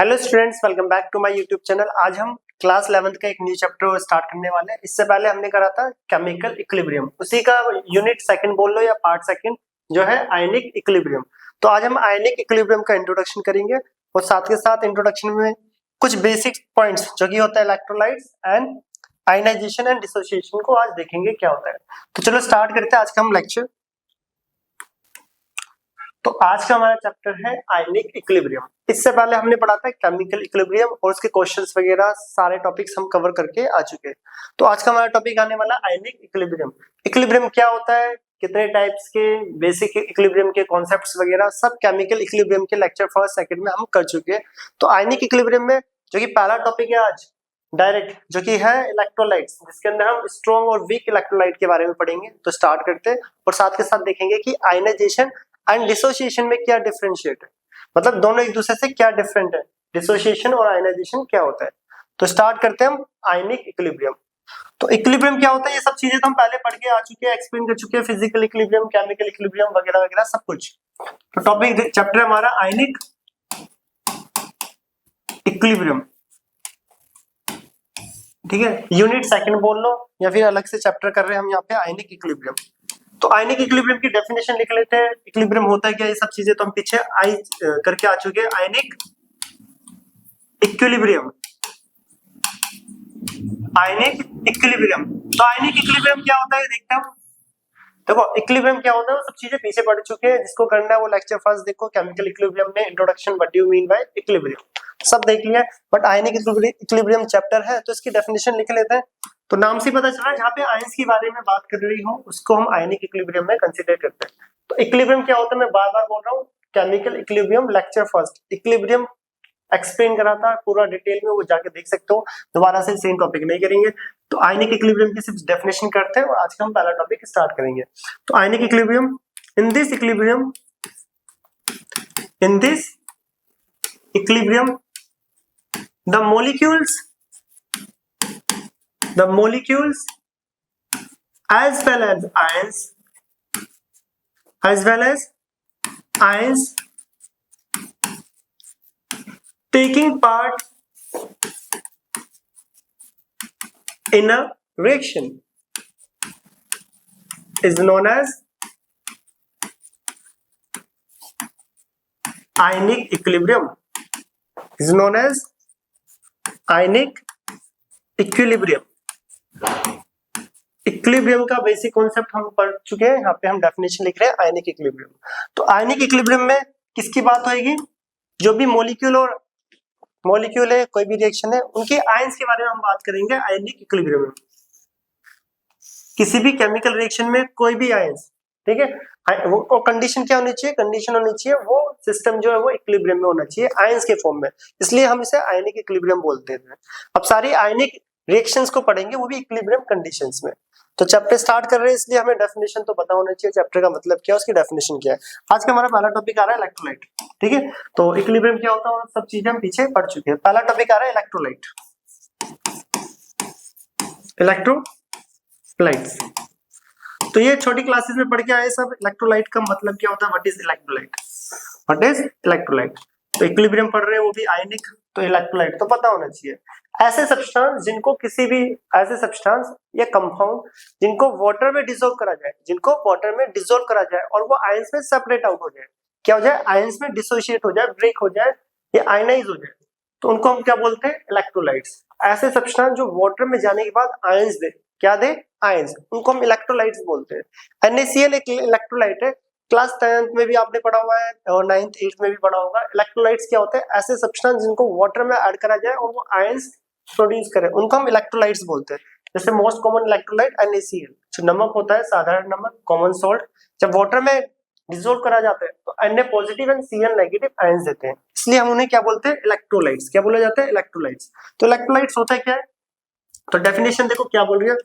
Hello students, welcome back to my YouTube channel. आज हम class 11th का एक न्यू चैप्टर स्टार्ट करने वाले हैं। इससे पहले हमने करा था केमिकल इक्विलिब्रियम, उसी का यूनिट सेकंड बोल लो या पार्ट सेकंड जो है आयनिक इक्विलिब्रियम। तो आज हम आयनिक इक्विलिब्रियम का इंट्रोडक्शन करेंगे और साथ के साथ इंट्रोडक्शन में कुछ बेसिक पॉइंट्स जो कि होता है electrolytes and ionization and dissociation को आज देखेंगे क्या होता है। तो चलो स्टार्ट करते हैं आज का हम लेक्चर। तो आज का हमारा चैप्टर है आयनिक इक्विलिब्रियम। इससे पहले हमने पढ़ा था केमिकल इक्विलिब्रियम और उसके क्वेश्चंस वगैरह सारे टॉपिक्स हम कवर करके आ चुके हैं। तो आज का हमारा टॉपिक आने वाला आयनिक इक्विलिब्रियम। इक्विलिब्रियम क्या होता है, कितने टाइप्स के, बेसिक इक्विलिब्रियम के कॉन्सेप्ट्स वगैरह सब केमिकल इक्विलिब्रियम के लेक्चर फर्स्ट सेकंड में हम कर चुके हैं। तो आयनिक इक्विलिब्रियम में जो कि पहला टॉपिक है आज डायरेक्ट, जो कि है इलेक्ट्रोलाइट्स, जिसके अंदर हम स्ट्रॉन्ग और वीक इलेक्ट्रोलाइट के बारे में पढ़ेंगे। तो स्टार्ट करते हैं और साथ के साथ देखेंगे कि आयनाइजेशन एंड डिसोसिएशन में क्या डिफरेंशिएट है, मतलब दोनों एक दूसरे से क्या डिफरेंट है, डिसोसिएशन और आयनाइजेशन क्या होता है। तो स्टार्ट करते हैं हम आयनिक इक्विलिब्रियम। तो इक्विलिब्रियम क्या होता है, ये सब चीजें तो हम पहले पढ़ के आ चुके हैं, एक्सप्लेन कर चुके हैं, फिजिकल इक्विलिब्रियम, केमिकल इक्विलिब्रियम वगैरह वगैरह सब कुछ। तो टॉपिक चैप्टर हमारा आयनिक इक्विलिब्रियम, ठीक है। यूनिट सेकंड बोल लो या फिर अलग से चैप्टर कर रहे हैं हम यहाँ पे आयनिक इक्विलिब्रियम। तो आयनिक इक्विलिब्रियम की डेफिनेशन लिख लेते हैं। इक्विलिब्रियम होता है क्या, ये सब चीजें तो हम पीछे आई करके आ चुके हैं। Ionic equilibrium, ionic equilibrium. तो आयनिक इक्विलिब्रियम क्या होता है देखते हैं। देखो इक्विलिब्रियम क्या होता है वो सब चीजें पीछे पढ़ चुके हैं, जिसको करना है वो लेक्चर फर्स्ट देखो। केमिकल इक्विलिब्रियम में introduction, what do you mean by equilibrium, सब देख लिया। बट आयनिक इक्विलिब्रियम चैप्टर है तो इसकी डेफिनेशन लिख लेते हैं। तो नाम से पता चल रहा है जहाँ पे आयंस के बारे में बात कर रही हूँ उसको हम आयनिक इक्विलिब्रियम में कंसीडर करते हैं। तो इक्विलिब्रियम क्या होता है, मैं बार बार बोल रहा हूँ, chemical equilibrium lecture first, equilibrium explain करा था पूरा डिटेल में, वो जाके देख सकते हो। दोबारा से सेम टॉपिक नहीं करेंगे। तो आयनिक इक्विलिब्रियम की सिर्फ डेफिनेशन करते हैं और आज का हम पहला टॉपिक स्टार्ट करेंगे। तो ionic equilibrium, in this equilibrium, in this equilibrium the molecules as well as ions taking part in a reaction is known as ionic equilibrium, is known as ionic equilibrium. Equilibrium का basic concept हम पढ़ चुके हैं, यहाँ पे हम definition लिख रहे हैं आयनिक इक्विलिब्रियम। तो आयनिक इक्विलिब्रियम में किसकी बात होगी, जो भी मॉलिक्यूल है, कोई भी रिएक्शन है, उनके आयंस के बारे में हम बात करेंगे आयनिक इक्विलिब्रियम में। किसी भी केमिकल रिएक्शन में कोई भी आयंस, ठीक है, वो कंडीशन क्या होनी चाहिए, कंडीशन होनी चाहिए वो सिस्टम जो है वो इक्विलिब्रियम में होना चाहिए आयंस के फॉर्म में, इसलिए हम इसे आयनिक इक्विलिब्रियम बोलते हैं। अब सारी आयनिक रिएक्शंस को पढ़ेंगे वो भी इक्विलिब्रियम कंडीशंस में। तो चैप्टर स्टार्ट कर रहे हैं इसलिए हमें डेफिनेशन तो पता होना चाहिए, चैप्टर का मतलब क्या है, उसकी डेफिनेशन क्या है। आज का हमारा पहला टॉपिक आ रहा है इलेक्ट्रोलाइट, ठीक है। तो इक्विलिब्रियम क्या होता है सब चीजें हम पीछे पढ़ चुके हैं। पहला टॉपिक आ रहा है इलेक्ट्रोलाइट, इलेक्ट्रोलाइट्स। तो ये छोटी क्लासेस में पढ़ के आए सब। इलेक्ट्रोलाइट का मतलब क्या होता है, what is electrolyte, what is electrolyte. तो इक्विलिब्रियम पढ़ रहे हैं वो भी आयनिक, तो इलेक्ट्रोलाइट तो पता होना चाहिए। ऐसे सब्सटेंस जिनको किसी भी ऐसे सब्सटेंस या कंपाउंड जिनको वाटर में डिसॉल्व करा जाए, जिनको वाटर में डिसॉल्व करा जाए और वो आयंस में सेपरेट आउट हो जाए, क्या हो जाए, आयंस में डिसोशिएट हो जाए, ब्रेक हो जाए या आयनाइज हो जाए, तो उनको हम क्या बोलते हैं, इलेक्ट्रोलाइट्स। ऐसे सब्सटेंस जो वाटर में जाने के बाद आयंस दे, क्या दे, आयंस, उनको हम इलेक्ट्रोलाइट्स बोलते हैं। NaCl एक इलेक्ट्रोलाइट है, क्लास 10th में भी आपने पढ़ा हुआ है और 9th 8th में भी पढ़ा होगा। इलेक्ट्रोलाइट्स क्या होते हैं, ऐसे सब्सटेंस जिनको वाटर में ऐड करा जाए और वो आयंस प्रोड्यूस करे, उनको हम इलेक्ट्रोलाइट्स बोलते हैं। जैसे मोस्ट कॉमन इलेक्ट्रोलाइट NaCl, जो नमक होता है, साधारण नमक, कॉमन सॉल्ट, जब वाटर में डिसॉल्व करा जाता है तो Na positive and Cl negative ions देते हैं, इसलिए हम उन्हें क्या बोलते हैं, इलेक्ट्रोलाइट्स। क्या बोला जाता है, इलेक्ट्रोलाइट्स। तो इलेक्ट्रोलाइट्स होता है क्या है, तो डेफिनेशन देखो क्या बोल रही है।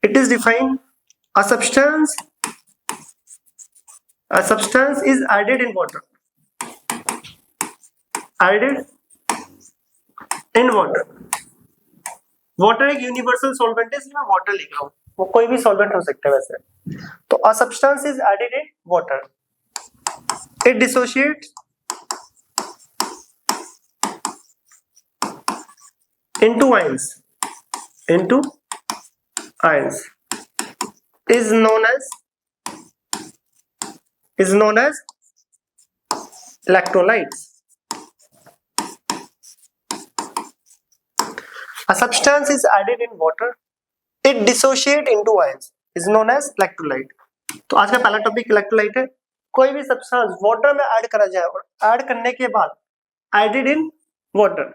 It is defined a substance is added in water, water एक यूनिवर्सल सॉल्वेंट है, इसलिए मैं वाटर लिख रहा हूँ, वो कोई भी सॉल्वेंट हो सकता है वैसे। तो a substance is added in water, it dissociates into ions is known as electrolytes. A substance is added in water, it dissociate into ions, is known as electrolyte. तो आज का पहला टॉपिक इलेक्ट्रोलाइट है। कोई भी सब्सटेंस वाटर में add करा जाए और ऐड करने के बाद एडेड इन वाटर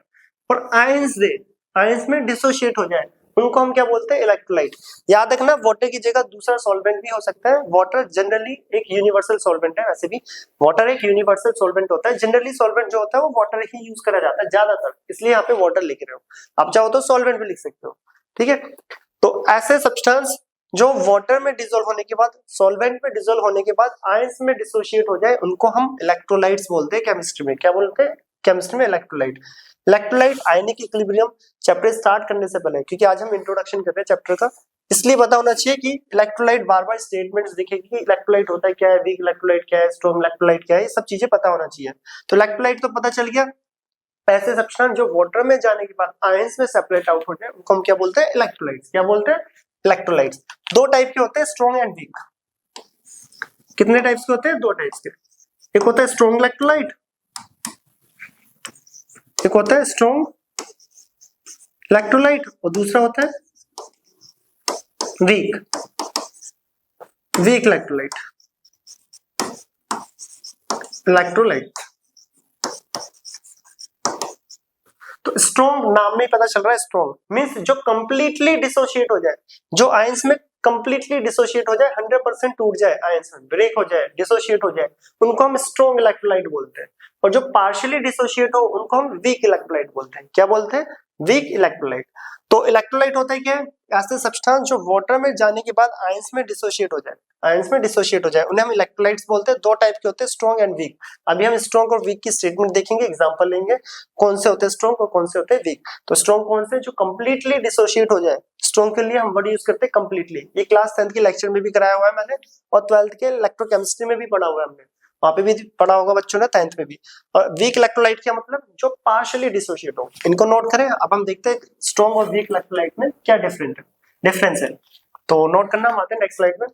और आयंस में डिसोशिएट हो जाए, उनको हम क्या बोलते हैं? इलेक्ट्रोलाइट। याद रखना, वाटर की जगह दूसरा सॉल्वेंट भी हो सकता है। वाटर जनरली एक यूनिवर्सल सॉल्वेंट है, वैसे भी वाटर एक यूनिवर्सल सॉल्वेंट होता है। जनरली सॉल्वेंट जो होता है वो वाटर ही यूज करा जाता है ज्यादातर, इसलिए यहाँ पे वाटर लिख रहे हो। आप चाहो तो सॉल्वेंट भी लिख सकते हो, ठीक है। तो ऐसे सब्सटेंस जो वाटर में डिसॉल्व होने के बाद, सॉल्वेंट में डिसॉल्व होने के बाद आयंस में डिसोशिएट हो जाए, उनको हम इलेक्ट्रोलाइट्स बोलते हैं केमिस्ट्री में। क्या बोलते हैं केमिस्ट्री में? Electrolyte. Electrolyte ionic equilibrium chapter start करने से पहले, क्योंकि आज हम इंट्रोडक्शन कर रहे हैं चैप्टर का, इसलिए पता होना चाहिए कि इलेक्ट्रोलाइट बार बार स्टेटमेंट्स दिखेगी कि इलेक्ट्रोलाइट होता है क्या है, वीक इलेक्ट्रोलाइट क्या है, स्ट्रॉन्ग इलेक्ट्रोलाइट क्या है, ये सब चीजें पता होना चाहिए। तो इलेक्ट्रोलाइट तो पता चल गया। ऐसे सब्सटेंस जो वाटर में जाने के बाद आयंस में सेपरेट आउट हो जाए, उनको हम क्या बोलते हैं? इलेक्ट्रोलाइट्स। क्या बोलते हैं? इलेक्ट्रोलाइट्स। दो टाइप के होते हैं, स्ट्रॉन्ग एंड वीक। कितने टाइप्स के होते हैं? दो टाइप्स के। एक होता है स्ट्रॉन्ग इलेक्ट्रोलाइट, एक होता है स्ट्रॉन्ग इलेक्ट्रोलाइट, और दूसरा होता है वीक इलेक्ट्रोलाइट। तो स्ट्रॉन्ग नाम में पता चल रहा है, स्ट्रॉन्ग मींस जो कंप्लीटली डिसोशिएट हो जाए, जो आयंस में कंप्लीटली डिसोशिएट हो जाए, 100% टूट जाए, आयंस में ब्रेक हो जाए, डिसोशिएट हो जाए, उनको हम स्ट्रॉन्ग इलेक्ट्रोलाइट बोलते हैं। और जो पार्शियली डिसोशिएट हो, उनको हम वीक इलेक्ट्रोलाइट बोलते हैं। क्या बोलते हैं? Week electrolyte. तो इलेक्ट्रोलाइट होता है क्या है? ऐसे सब्सटेंस जो वाटर में जाने के बाद आयंस में डिसोशिएट हो जाए, उन्हें हम इलेक्ट्रोलाइट्स बोलते हैं। दो टाइप के होते हैं, स्ट्रॉन्ग एंड वीक। अभी हम स्ट्रॉन्ग और वीक की स्टेटमेंट देखेंगे, एग्जांपल लेंगे कौन से होते हैं स्ट्रॉन्ग और कौन से होते हैं वीक। तो स्ट्रॉन्ग कौन से? जो कंप्लीटली डिसोशिएट हो जाए। स्ट्रॉन्ग के लिए हम वर्ड यूज करते हैं कंप्लीटली। ये क्लास 10th के लेक्चर में भी कराया हुआ है मैंने, और 12th के इलेक्ट्रोकेमिस्ट्री में भी पढ़ा हुआ है हमने, वहां पे भी पढ़ा होगा बच्चों ने 10th में भी। और वीक इलेक्ट्रोलाइट क्या मतलब? जो पार्शियली डिसोशिएट हो। इनको नोट करें। अब हम देखते हैं स्ट्रॉन्ग और वीक इलेक्ट्रोलाइट में क्या डिफरेंस है। तो नोट करना, हम आते हैं नेक्स्ट स्लाइड में।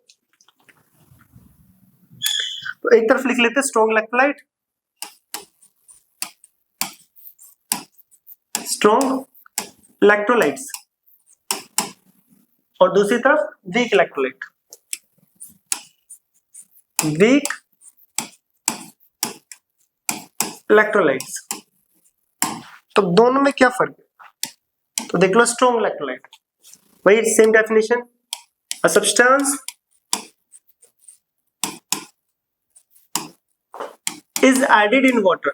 तो एक तरफ लिख लेते हैं स्ट्रॉन्ग इलेक्ट्रोलाइट, और दूसरी तरफ वीक इलेक्ट्रोलाइट्स। तो दोनों में क्या फर्क है? तो देख लो, स्ट्रॉन्ग इलेक्ट्रोलाइट वही same definition, a substance is added in water,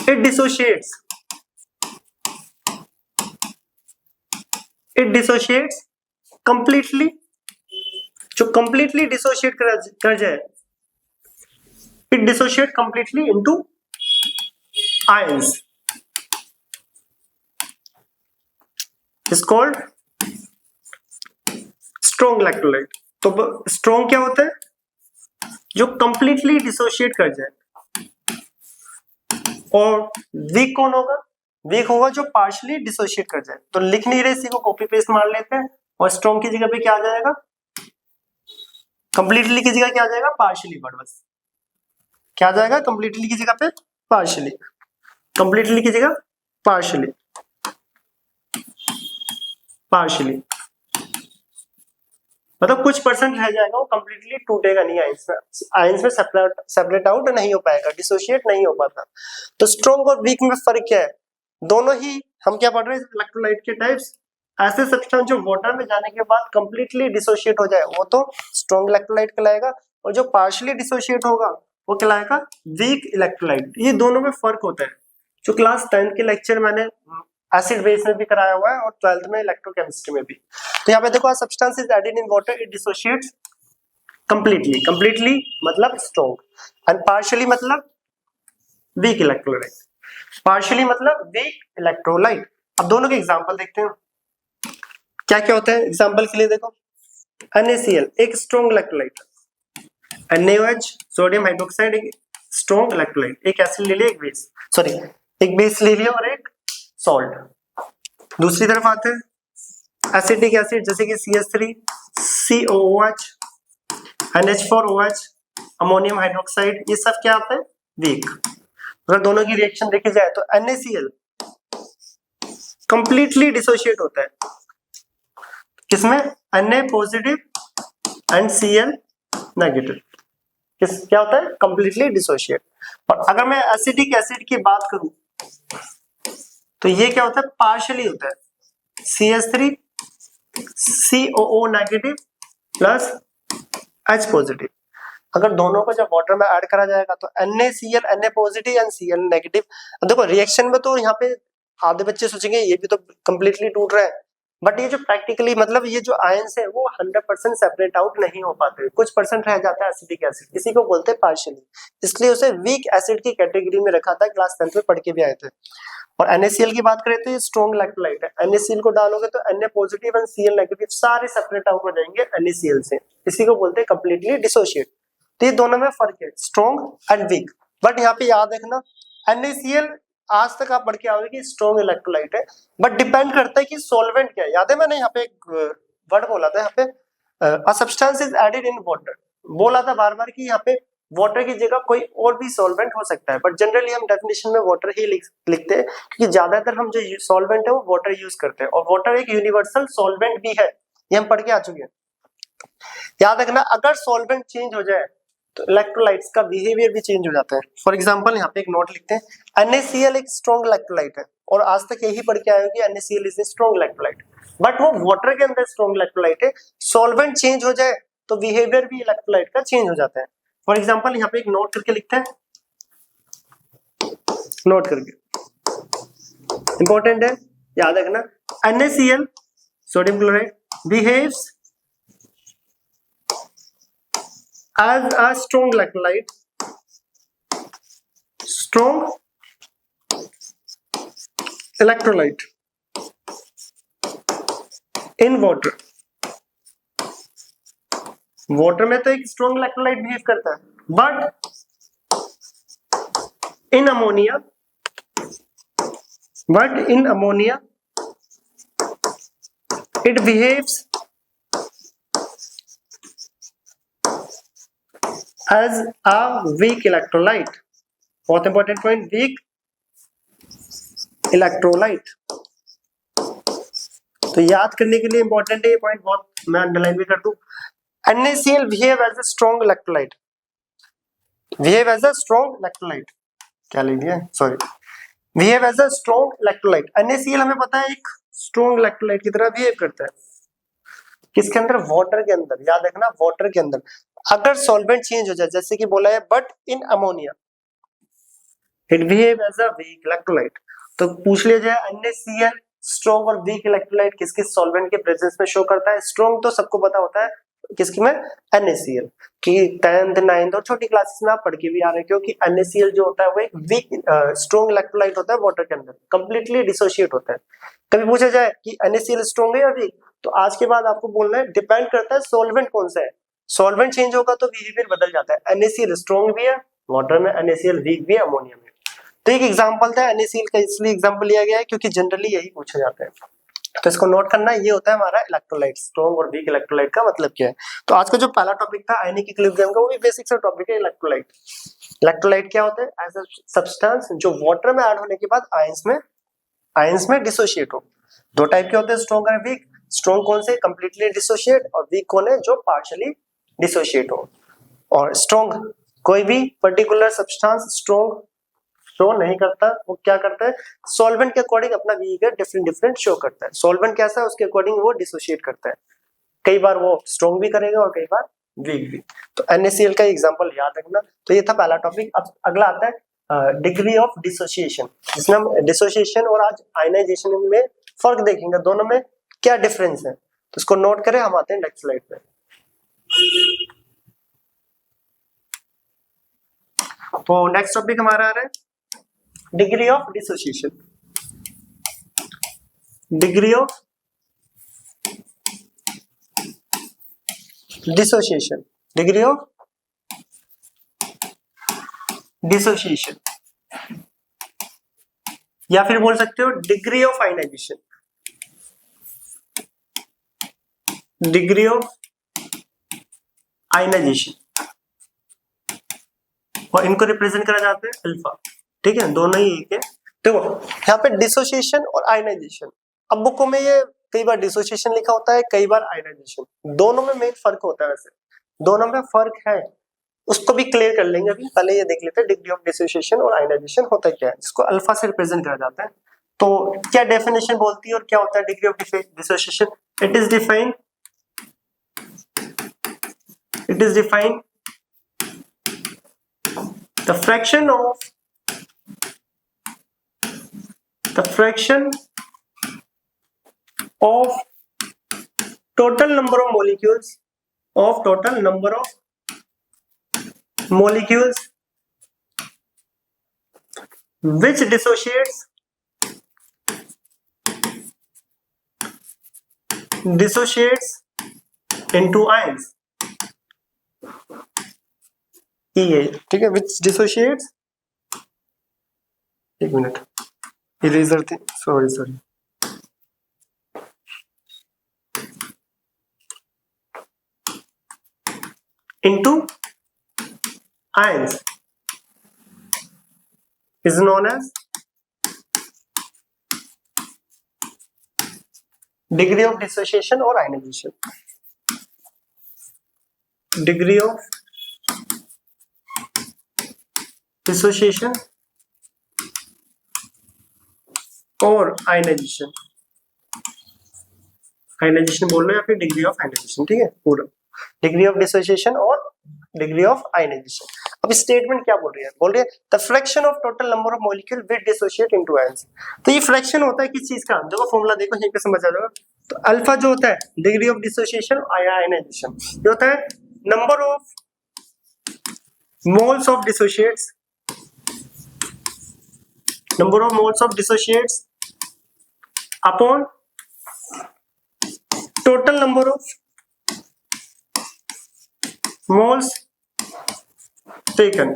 it dissociates completely। जो completely dissociate कर जाए, it dissociate completely into ions, is called strong electrolyte. तो स्ट्रॉन्ग क्या होता है? जो कंप्लीटली डिसोशिएट कर जाए। और वीक कौन होगा? वीक होगा जो पार्शियली डिसोशिएट कर जाए। तो लिख नहीं रहे, इसी को कॉपी पेस्ट मार लेते हैं, और स्ट्रॉन्ग की जगह पे क्या आ जाएगा? कंप्लीटली की जगह क्या आ जाएगा? Partially word. बस क्या आ जाएगा? कंप्लीटली की जगह पे पार्शियली, कंप्लीटली की जगह पार्शियली। मतलब कुछ परसेंट रह जाएगा, वो कंप्लीटली टूटेगा नहीं, आयंस में सेपरेट आउट नहीं हो पाएगा, डिसोशिएट नहीं हो पाता। तो स्ट्रॉन्ग और वीक में फर्क क्या है? दोनों ही हम क्या पढ़ रहे हैं? इलेक्ट्रोलाइट के टाइप्स। ऐसे सब्सटेंस जो वाटर में जाने के बाद कंप्लीटली डिसोशिएट हो जाए, वो तो स्ट्रॉन्ग इलेक्ट्रोलाइट कहलाएगा, और जो पार्शियली डिसोशिएट होगा वो कहलाएगा वीक इलेक्ट्रोलाइट। ये दोनों में फर्क होता है, जो क्लास 10th के लेक्चर मैंने एसिड बेस में भी कराया हुआ है, और 12th में इलेक्ट्रोकेमिस्ट्री में भी। तो यहाँ पे देखो, substance is added in water, it dissociates completely मतलब स्ट्रॉन्ग, एंड पार्शियली मतलब वीक इलेक्ट्रोलाइट। अब दोनों के एग्जांपल देखते हैं क्या क्या होता है। एग्जांपल के लिए देखो, NaCl एक strong electrolyte, NaOH sodium hydroxide एक स्ट्रॉन्ग इलेक्ट्रोलाइट, एक एसिड ले लिया एक बेस, सॉरी एक बेस ले लिया और एक सॉल्ट। दूसरी तरफ आते हैं एसिटिक एसिड जैसे कि CH3, COOH, NH4OH, ammonium hydroxide, ये सब क्या आता है वीक। अगर दोनों की रिएक्शन देखी जाए तो NaCl कंप्लीटली डिसोशिएट होता है किसमें, Na positive and Cl negative, किस क्या होता है कंप्लीटली डिसोशिएट। और अगर मैं एसिटिक एसिड की बात करूं तो ये क्या होता है पार्शियली होता है, CH3 COO negative plus H positive. अगर दोनों को जब वाटर में ऐड करा जाएगा तो NaCl Na positive and Cl negative. देखो रिएक्शन में तो यहाँ पे आधे बच्चे सोचेंगे ये भी तो कंप्लीटली टूट रहा है, बट ये जो प्रैक्टिकली मतलब ये जो आयंस है वो 100% सेपरेट आउट नहीं हो पाते, कुछ परसेंट रह जाता है एसिडिक एसिड, इसी को बोलते हैं पार्शियली, इसलिए उसे वीक एसिड की कैटेगरी में रखा था, क्लास 10th में पढ़ के भी आए थे। और NaCl की बात करें तो ये स्ट्रॉन्ग इलेक्ट्रोलाइट है, NaCl को डालोगे तो Na positive and Cl negative सारे सेपरेट आउट हो जाएंगे NaCl से, इसी को बोलते हैं कंप्लीटली डिसोशिएट। तो ये दोनों में फर्क है स्ट्रॉन्ग एंड वीक। बट यहाँ पे याद रखना NaCl आज तक आप पढ़ के आओगे कि स्ट्रॉन्ग इलेक्ट्रोलाइट है, बट डिपेंड करता है कि सॉल्वेंट क्या है। याद है मैंने यहाँ पे एक वर्ड बोला था, यहाँ पे a substance is added in water, बोला था बार बार कि यहाँ पे वाटर की जगह कोई और भी सॉल्वेंट हो सकता है, बट जनरली हम डेफिनेशन में वाटर ही लिखते हैं क्योंकि ज्यादातर हम जो सॉल्वेंट है वो वाटर यूज करते हैं, और वाटर एक यूनिवर्सल सॉल्वेंट भी है, ये हम पढ़ के आ चुके हैं। याद रखना अगर सॉल्वेंट चेंज हो जाए तो इलेक्ट्रोलाइट्स का बिहेवियर भी चेंज हो जाता है। फॉर एग्जांपल यहाँ पे एक नोट लिखते हैं, NaCl एक स्ट्रॉन्ग इलेक्ट्रोलाइट है और आज तक यही पढ़ के आए हो कि NaCl is a strong electrolyte, but वो वाटर के अंदर स्ट्रॉन्ग इलेक्ट्रोलाइट है, सॉल्वेंट चेंज हो जाए तो बिहेवियर भी इलेक्ट्रोलाइट का चेंज हो जाता है। फॉर एग्जांपल यहाँ पे एक नोट करके लिखते हैं, नोट करके इंपॉर्टेंट है याद रखना, NaCl sodium chloride behaves as a strong electrolyte, strong electrolyte in water, water में तो एक स्ट्रॉन्ग इलेक्ट्रोलाइट बिहेव करता है, but in ammonia it behaves as a weak electrolyte, बहुत इंपॉर्टेंट पॉइंट, वीक इलेक्ट्रोलाइट। तो याद करने के लिए इंपॉर्टेंट है ये पॉइंट, बहुत मैं अंडरलाइन भी कर दूं। NaCl behave as a strong electrolyte, behave as a strong electrolyte, क्या लिख दिया sorry, behave as a strong electrolyte। NaCl हमें पता है एक स्ट्रॉन्ग इलेक्ट्रोलाइट की तरह बिहेव करता है, किसके अंदर, वाटर के अंदर। याद रखना वाटर के अंदर अगर सॉल्वेंट चेंज हो जाए जैसे कि बोला है, but in ammonia it behave as a weak electrolyte. तो पूछ लिया जाए NaCl स्ट्रॉन्ग और वीक इलेक्ट्रोलाइट किस किस सॉल्वेंट के प्रेजेंस में शो करता है। स्ट्रॉन्ग तो सबको पता होता है किसकी में, NaCl की 10th 9th और छोटी क्लासेस में आप पढ़ के भी आ रहे हैं, क्योंकि NaCl जो होता है वो एक वीक स्ट्रॉन्ग इलेक्ट्रोलाइट होता है, वाटर के अंदर कंप्लीटली डिसोशिएट होता है। कभी पूछा जाए कि NaCl स्ट्रॉन्ग है या वीक, तो आज के बाद आपको बोलना है डिपेंड करता है सॉल्वेंट कौन सा है, सॉल्वेंट चेंज होगा तो बिहेवियर बदल जाता है। NaCl स्ट्रॉन्ग भी है वाटर में, NaCl वीक भी है अमोनिया में। तो एक एग्जांपल था NaCl का, इसलिए एग्जांपल लिया गया है क्योंकि जनरली यही पूछा जाता है, तो इसको नोट करना, ये होता है हमारा इलेक्ट्रोलाइट, स्ट्रॉन्ग और वीक इलेक्ट्रोलाइट का मतलब क्या है। तो आज का जो पहला टॉपिक था आयनिक इक्विलिब्रियम का, वो भी बेसिक सा टॉपिक है इलेक्ट्रोलाइट। इलेक्ट्रोलाइट क्या होता है, एज अ सब्सटेंस जो वाटर में ऐड होने के बाद आयंस में डिसोशिएट हो। दो टाइप के होते हैं स्ट्रॉन्ग और वीक। स्ट्रॉन्ग कौन से, कंप्लीटली डिसोशिएट, और वीक कौन है, जो पार्शियली डिसोशिएट हो। और स्ट्रॉन्ग कोई भी पर्टिकुलर सब्सटेंस स्ट्रॉन्ग शो नहीं करता, वो क्या करता है सॉल्वेंट के अकॉर्डिंग अपना बिहेवियर डिफरेंट शो करता है। सॉल्वेंट कैसा है उसके अकॉर्डिंग वो डिसोशिएट करता है, कई बार वो स्ट्रॉन्ग भी करेगा और कई बार वीक भी। तो NaCl का एग्जांपल याद रखना। तो ये था पहला टॉपिक। अब अगला आता है डिग्री ऑफ डिसोसिएशन, जिसमें हम डिसोसिएशन और आज आयनाइजेशन में फर्क देखेंगे, दोनों में क्या डिफरेंस है। तो इसको नोट करें, हम आते हैं नेक्स्ट स्लाइड पे। तो नेक्स्ट टॉपिक हमारा आ रहा है degree of dissociation. Degree of dissociation, degree of dissociation, या फिर बोल सकते हो degree of ionisation, degree of ionisation, और इनको रिप्रेजेंट करा जाता है अल्फा। ठीक है, दोनों ही एक है। देखो यहाँ पे डिसोसिएशन और आयनाइजेशन, अब बुकों में ये कई बार डिसोसिएशन लिखा होता है, कई बार आयनाइजेशन, दोनों में मेन फर्क होता है। वैसे दोनों में फर्क है, उसको भी क्लियर कर लेंगे। अभी पहले ये देख लेते हैं डिग्री ऑफ डिसोसिएशन और आयनाइजेशन होता क्या है, जिसको अल्फा से रिप्रेजेंट करा जाता है। तो क्या डेफिनेशन बोलती है और क्या होता है degree of dissociation? It is defined the fraction of total number of molecules which dissociates into ions। ये ठीक है, which dissociates, एक मिनट इरेजर थे, sorry into ions is known as degree of dissociation or ionization। degree of dissociation और ionization, ionization बोल रहे हैं या फिर डिग्री ऑफ आयनाइजेशन। ठीक है, पूरा डिग्री ऑफ डिसोसिएशन और डिग्री ऑफ आयनाइजेशन। अब स्टेटमेंट क्या बोल रही है? बोल रही है the fraction of total number of molecule which dissociate into ions. तो ये फ्रैक्शन होता है किस चीज का? देखो फॉर्मूला देखो, यहीं पे समझ आ जाएगा। तो अल्फा जो होता है डिग्री ऑफ डिसोसिएशन आयनाइजेशन, ये होता है number of moles of dissociates, number of moles of dissociates upon total number of moles taken।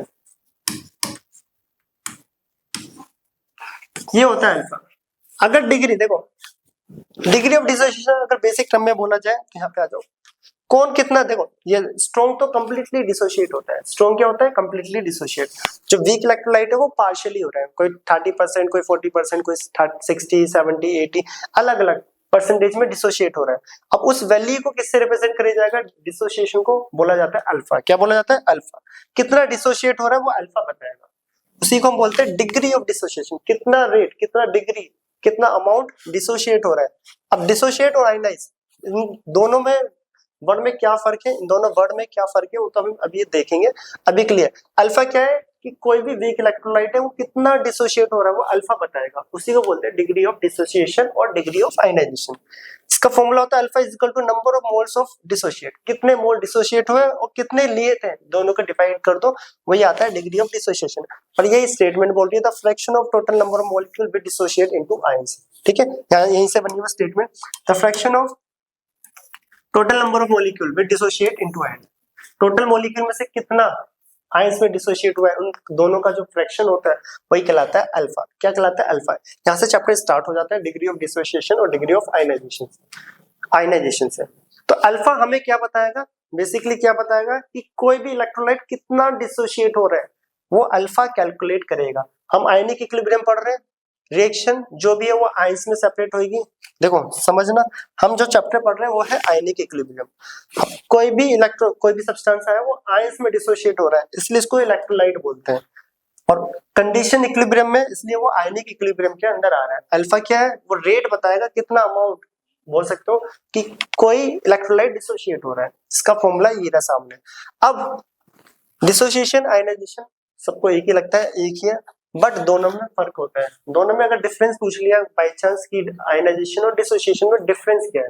ये होता है अल्फा। अगर डिग्री देखो, डिग्री ऑफ डिसोसिएशन अगर बेसिक टर्म में बोला जाए तो यहाँ पे आ जाओ, कौन कितना, देखो ये स्ट्रॉन्ग तो कंप्लीटली डिसोशिएट होता है। स्ट्रॉन्ग क्या होता है? Completely dissociate. जो वीक इलेक्ट्रोलाइट है वो पार्शियली हो रहा है, कोई 30%, कोई 40%, कोई 60, 70, 80 अलग अलग परसेंटेज में डिसोशिएट हो रहा है। अब उस वैल्यू को किससे रिप्रेजेंट किया जाएगा? डिसोसिएशन को बोला जाता है अल्फा। क्या बोला जाता है? अल्फा। कितना डिसोशिएट हो रहा है वो अल्फा बताएगा, उसी को हम बोलते हैं डिग्री ऑफ डिसोसिएशन। कितना रेट, कितना डिग्री, कितना अमाउंट डिसोशिएट हो रहा है। अब डिसोशिएट और आयनाइज, इन दोनों में वर्ड में क्या फर्क है, इन दोनों वर्ड में क्या फर्क है वो तो हम अभी देखेंगे। अभी क्लियर, अल्फा क्या है कि कोई भी वीक इलेक्ट्रोलाइट है वो कितना डिसोशिएट हो रहा है वो अल्फा बताएगा, उसी को बोलते हैं डिग्री ऑफ डिसोसिएशन और डिग्री ऑफ आयनाइजेशन। इसका फॉर्मूला होता है alpha is equal to number of moles of dissociate, कितने मोल डिसोशिएट हुए और कितने लिए थे, दोनों को डिवाइड कर दो, वही आता है डिग्री ऑफ डिसोसिएशन। और यही स्टेटमेंट बोल रही है the fraction of total number of molecule which dissociate into ions. ठीक है, यहीं से बनी हुई statement, the fraction of total number of molecule which dissociate into ions. Total molecule में से कितना आयंस में डिसोशिएट हुआ है, उन दोनों का जो फ्रैक्शन होता है वही कहलाता है अल्फा। क्या कहलाता है? अल्फा। यहाँ से चैप्टर स्टार्ट हो जाता है डिग्री ऑफ डिसोसिएशन और डिग्री ऑफ आयनाइजेशन से। तो अल्फा हमें क्या बताएगा? बेसिकली क्या बताएगा कि कोई भी इलेक्ट्रोलाइट कितना डिसोशिएट हो रहा है वो अल्फा कैलकुलेट करेगा। हम आयनिक इक्विलिब्रियम पढ़ रहे हैं, रिएक्शन जो भी है वो आयंस में सेपरेट होगी। देखो समझना, हम जो चैप्टर पढ़ रहे हैं वो है आयनिक इक्विलिब्रियम। कोई भी सब्सटेंस है वो आयंस में डिसोशिएट हो रहा है, इसलिए इसको इलेक्ट्रोलाइट बोलते हैं। और कंडीशन इक्विलिब्रियम में, इसलिए वो आयनिक इक्विलिब्रियम के अंदर आ रहा है। अल्फा क्या है? वो रेट बताएगा, कितना अमाउंट बोल सकते हो कि कोई इलेक्ट्रोलाइट डिसोशिएट हो रहा है। इसका फॉर्मूला ये रहा सामने। अब डिसोसिएशन आयनाइजेशन सबको एक ही लगता है, एक ही है, बट दोनों में फर्क होता है। दोनों में अगर डिफरेंस पूछ लिया बाई चांस की आयनाइजेशन और डिसोसिएशन में डिफरेंस क्या है,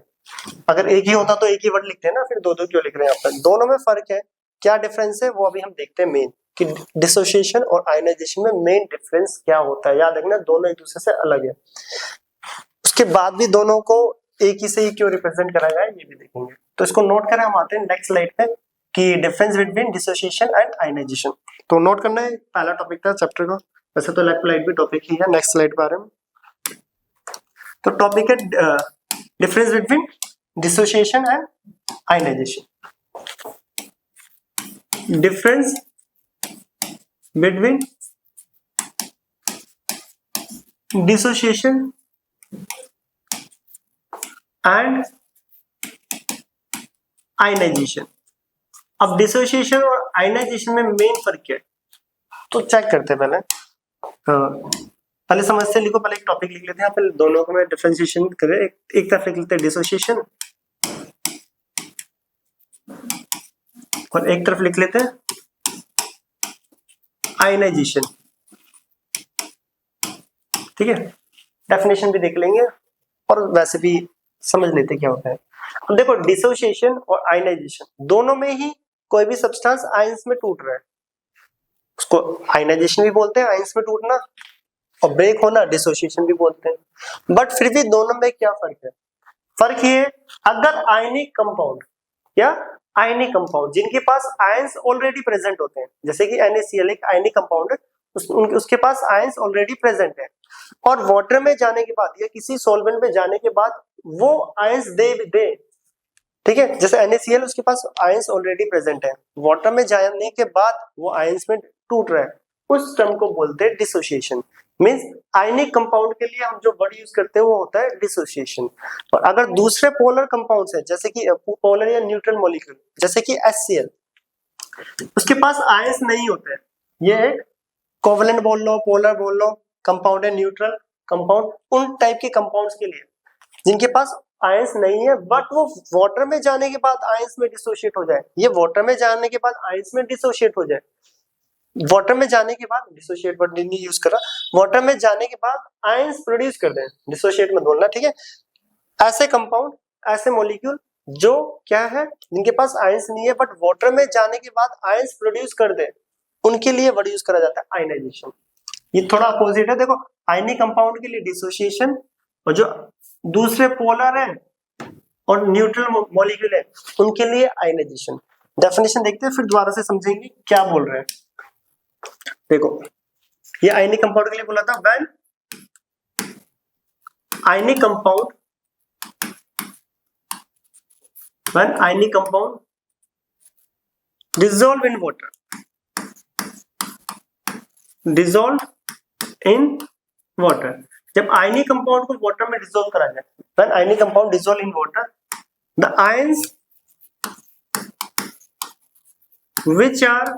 अगर एक ही होता तो एक ही वर्ड लिखते हैं ना, फिर दो दो क्यों लिख रहे हैं यहाँ पर? दोनों में फर्क है। क्या डिफरेंस है वो अभी हम देखते हैं मेन, कि डिसोसिएशन और आयनाइजेशन में मेन डिफरेंस क्या होता है। याद रखना दोनों एक दूसरे से अलग है। उसके बाद भी दोनों को एक ही से ही क्यों रिप्रेजेंट करा गया है ये भी देखेंगे। तो इसको नोट करें, हम आते हैं नेक्स्ट स्लाइड पे कि difference between dissociation and ionisation. तो नोट करना है, पहला टॉपिक था चैप्टर का। वैसे तो इलेक्ट्रोलाइट भी टॉपिक ही है। नेक्स्ट स्लाइड पे आ रहे हैं। तो टॉपिक है difference between dissociation and ionisation. Difference between dissociation and ionisation. अब डिसोसिएशन और आयनाइजेशन में मेन फर्क क्या है, तो चेक करते हैं पहले। पहले समस्या लिखो, पहले एक टॉपिक लिख लेते हैं, फिर दोनों को मैं डिफरेंशिएशन करें। एक तरफ लिख लेते हैं डिसोसिएशन और एक तरफ लिख लेते हैं आयनाइजेशन। ठीक है, डेफिनेशन भी देख लेंगे और वैसे भी समझ लेते क्या होता है। अब देखो, डिसोसिएशन और आयनाइजेशन दोनों में ही कोई भी सब्सटेंस आयंस में टूट रहा है, उसको आयनाइजेशन भी बोलते हैं, आयंस में टूटना, और ब्रेक होना डिसोसिएशन भी बोलते हैं। बट फिर भी दोनों में क्या फर्क है? फर्क ये, अगर आयनिक कंपाउंड या आयनिक कंपाउंड जिनके पास आयंस ऑलरेडी प्रेजेंट होते हैं, जैसे कि NaCl एक आयनिक कंपाउंड है, उसके पास आयंस ऑलरेडी प्रेजेंट है, और वाटर में जाने के बाद या किसी सॉल्वेंट में जाने के बाद वो आयंस दे, ठीक है, जैसे NaCl उसके पास आयंस ऑलरेडी प्रेजेंट है, वाटर में जाने के बाद वो आयंस में टूट रहा है, उस टर्म को बोलते हैं डिसोसिएशन। मींस आयनिक कंपाउंड के लिए हम जो वर्ड यूज करते हैं वो होता है डिसोसिएशन। और अगर दूसरे पोलर कंपाउंड्स है, जैसे कि पोलर या न्यूट्रल मॉलिक्यूल, जैसे कि HCl, उसके पास आयंस नहीं होते हैं, ये एक कोवलेंट बोल लो, पोलर बोल लो, कंपाउंड है, न्यूट्रल कंपाउंड, उन टाइप के कंपाउंड्स के लिए जिनके पास आयंस नहीं है, बट वो वाटर में जाने के बाद आयंस में डिसोशिएट हो जाए। ये वाटर में जाने के बाद आयंस में डिसोशिएट हो जाए, वाटर में जाने के बाद, डिसोशिएट वर्ड नहीं यूज कर रहा, वाटर में जाने के बाद आयंस प्रोड्यूस कर दें, डिसोशिएट में बोलना, ठीक है। ऐसे कंपाउंड, ऐसे मॉलिक्यूल जो क्या है, जिनके पास आयंस नहीं है बट वाटर में जाने के बाद आयंस प्रोड्यूस कर दे, उनके लिए वर्ड यूज करा जाता है आयनाइजेशन। ये थोड़ा अपोजिट है, देखो आयनिक कंपाउंड के लिए डिसोसिएशन, और जो दूसरे पोलर है और न्यूट्रल मॉलिक्यूल है उनके लिए आयनाइजेशन। डेफिनेशन देखते हैं, फिर दोबारा से समझेंगे क्या बोल रहे हैं। देखो, ये आयनिक कंपाउंड के लिए बोला था, when ionic compound dissolve in water, जब आयनिक कंपाउंड को वाटर में डिसॉल्व करा जाए, when ionic compound dissolve in water, the ions which are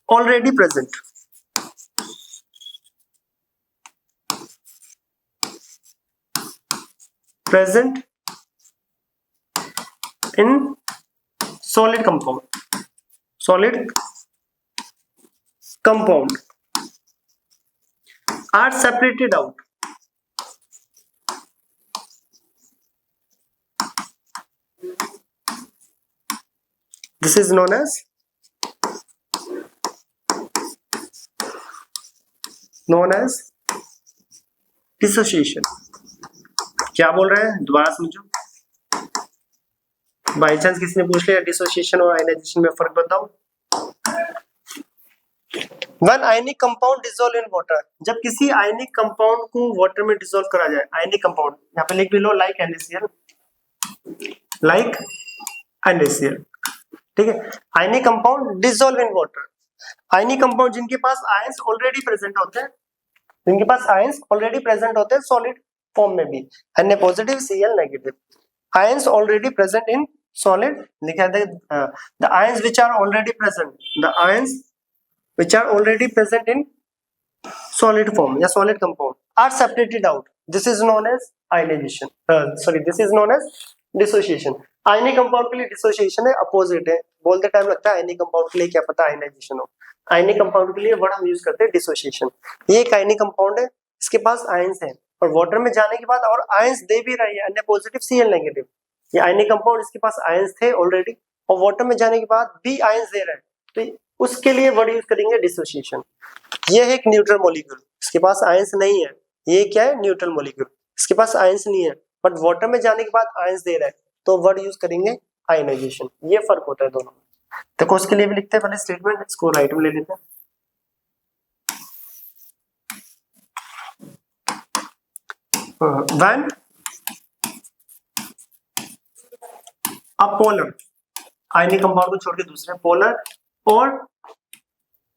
already present in solid compound are separated out. This is known as dissociation. क्या बोल रहे हैं, दोबारा समझो। बाई चांस किसी ने पूछ लिया डिसोसिएशन और आयनाइजेशन में फर्क बताओ। When ionic compound dissolve in water, जब किसी आयनिक कंपाउंड को वाटर में डिसॉल्व करा जाए, आयनिक कंपाउंड यहाँ पे लिख भी लो, लाइक NaCl, ठीक है। Ionic compound dissolve in water, ionic compound जिनके पास आयंस ऑलरेडी प्रेजेंट होते हैं, सॉलिड फॉर्म में भी, Na positive Cl negative, ions already present in solid, लिखा है the ions which are already present in solid form या solid compound are separated out, this is known as dissociation. Ionic compound के लिए dissociation है, opposite है, बोलते time लगता है आयनिक कंपाउंड के लिए क्या पता आयनाइजेशन हो। आयनिक कंपाउंड के लिए वर्ड हम यूज करते हैं डिसोसिएशन। ये एक आयनिक कंपाउंड है, इसके पास आयंस है और वाटर में जाने के बाद और आयंस दे भी रही है, Na पॉजिटिव Cl नेगेटिव, ये आयनिक कंपाउंड, इसके पास आयंस थे ऑलरेडी और वाटर में जाने के बाद भी आयंस दे रहा है, तो उसके लिए वर्ड यूज करेंगे डिसोसिएशन। ये है एक न्यूट्रल मॉलिक्यूल, इसके पास आयंस नहीं है, ये क्या है, न्यूट्रल मॉलिक्यूल, इसके पास आयंस नहीं है बट वाटर में जाने के बाद आयंस दे रहा है, तो वर्ड यूज करेंगे आयनाइजेशन। ये फर्क होता है दोनों में। देखो उसके लिए भी लिखते हैं पहले स्टेटमेंट, इसको राइट में ले लेते हैं। When a polar, ionic compound को छोड़ के दूसरे पोलर और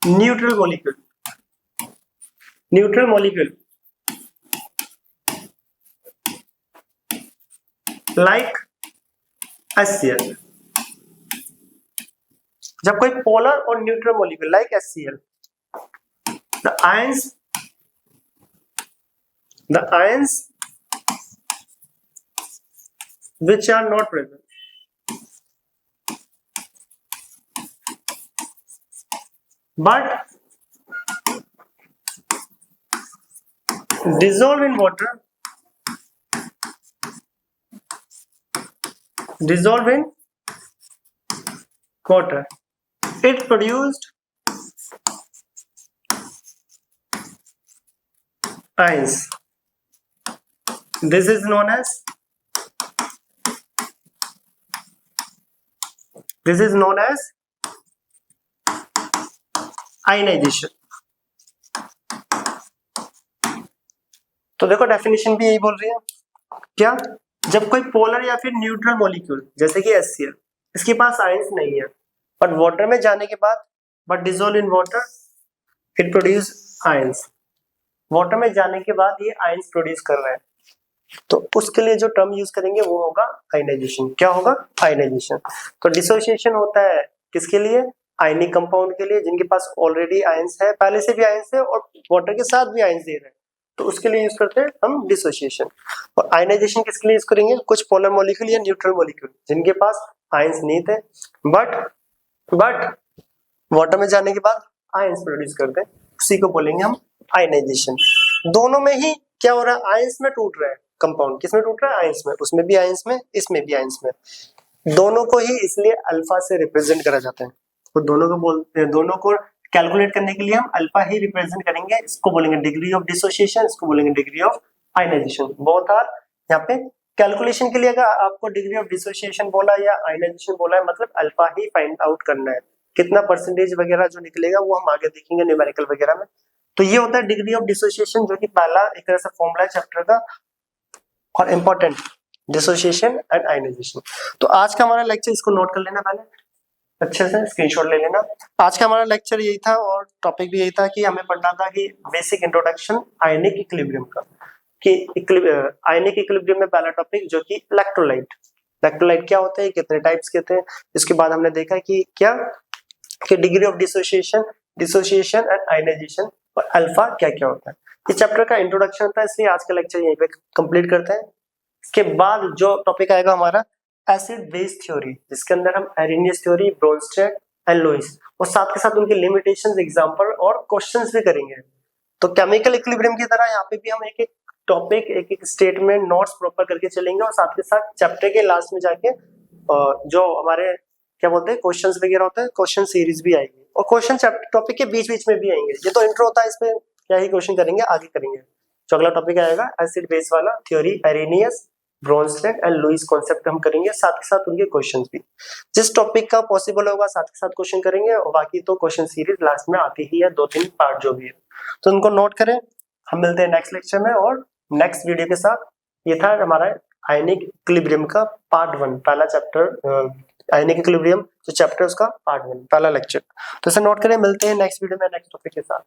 न्यूट्रल मॉलिक्यूल लाइक HCl, जब कोई पोलर और neutral molecule like HCl, the ions which are not present but dissolve in water, it produced ions. This is known as ionisation. तो देखो डेफिनेशन भी यही बोल रही है क्या, जब कोई पोलर या फिर न्यूट्रल मॉलिक्यूल जैसे कि HCl, इसके पास आयंस नहीं है बट वाटर में जाने के बाद dissolve in water it produce ions, water में जाने के बाद ये आयंस प्रोड्यूस कर रहा है, तो उसके लिए जो टर्म यूज करेंगे वो होगा आयनाइजेशन। क्या होगा? आयनाइजेशन। तो डिसोसिएशन होता है किसके लिए? आयनिक कंपाउंड के लिए जिनके पास ऑलरेडी आयंस है, पहले से भी आयंस है और वाटर के साथ भी आयंस दे रहे हैं, तो उसके लिए यूज करते हैं हम डिसोसिएशन। और आयनाइजेशन किसके लिए यूज करेंगे? कुछ पोलर मॉलिक्यूल या न्यूट्रल मॉलिक्यूल जिनके पास आयंस नहीं थे बट वाटर में जाने के बाद आयंस प्रोड्यूस करते हैं, उसी को बोलेंगे हम आयनाइजेशन। दोनों में ही क्या हो रहा है? आयंस में टूट रहा है कंपाउंड। किस में टूट रहा है? आयंस में। उसमें भी आयंस में, इसमें भी आयंस में। दोनों को ही इसलिए अल्फा से रिप्रेजेंट करा जाता है। तो दोनों को बोलते हैं, दोनों को कैलकुलेट करने के लिए हम अल्फा ही रिप्रेजेंट करेंगे। इसको बोलेंगे डिग्री ऑफ डिसोसिएशन, इसको बोलेंगे degree of ionisation. Both are यहाँ पे कैलकुलेशन के लिए अगर आपको डिग्री ऑफ डिसोसिएशन बोला या आयनाइजेशन बोला है, मतलब अल्फा ही फाइंड आउट करना है। कितना परसेंटेज वगैरह जो निकलेगा वो हम आगे देखेंगे न्यूमेरिकल वगैरह में। तो ये होता है डिग्री ऑफ डिसोसिएशन, जो कि पहला एक तरह से फॉर्मूला है चैप्टर का और इंपॉर्टेंट, डिसोसिएशन एंड आयनाइजेशन। तो आज का हमारा लेक्चर, इसको नोट कर लेना पहले अच्छे से, स्क्रीनशॉट ले लेना। आज का हमारा लेक्चर यही था और टॉपिक भी यही था कि हमें पढ़ना था कि बेसिक इंट्रोडक्शन आयनिक इक्विलिब्रियम का, कि आयनिक इक्विलिब्रियम में पहला टॉपिक जो कि इलेक्ट्रोलाइट क्या होते हैं, कितने टाइप्स के थे। इसके बाद हमने देखा कि क्या कि degree of dissociation and ionisation और अल्फा क्या क्या होता है। इस चैप्टर का इंट्रोडक्शन था, इसलिए आज का लेक्चर यहीं पे कंप्लीट करते हैं। इसके बाद जो टॉपिक आएगा हमारा एसिड बेस थ्योरी, जिसके अंदर हम एरेनियस थ्योरी, ब्रोनस्टेड एंड लुईस और साथ के साथ उनके लिमिटेशंस, एग्जांपल और क्वेश्चंस भी करेंगे। तो केमिकल इक्विलिब्रियम की तरह यहाँ पे भी हम एक एक टॉपिक, एक एक स्टेटमेंट, नोट्स प्रॉपर करके चलेंगे और साथ के साथ चैप्टर के लास्ट में जाके जो हमारे क्या बोलते हैं क्वेश्चंस वगैरह होते हैं, क्वेश्चन सीरीज भी आएगी और क्वेश्चन चैप्टर टॉपिक के बीच बीच में भी आएंगे। ये तो इंट्रो होता है, इसमें क्या ही क्वेश्चन करेंगे, आगे करेंगे। जो अगला टॉपिक आएगा एसिड बेस वाला theory, erroneous, ब्रोनस्टेड and Lewis concept हम करेंगे, साथ के साथ उनके क्वेश्चंस भी। जिस टॉपिक का पॉसिबल होगा साथ के साथ क्वेश्चन करेंगे और बाकी तो क्वेश्चन सीरीज लास्ट में आती ही है, 2-3 पार्ट जो भी है, तो उनको नोट करें। हम मिलते हैं नेक्स्ट लेक्चर में और नेक्स्ट वीडियो के साथ। ये था हमारा आयनिक इक्विलिब्रियम का पार्ट 1, पहला चैप्टर, आयनिक इक्विलिब्रियम जो चैप्टर उसका पार्ट 1, पहला लेक्चर। तो इसे नोट करें, मिलते हैं नेक्स्ट वीडियो में नेक्स्ट टॉपिक के साथ।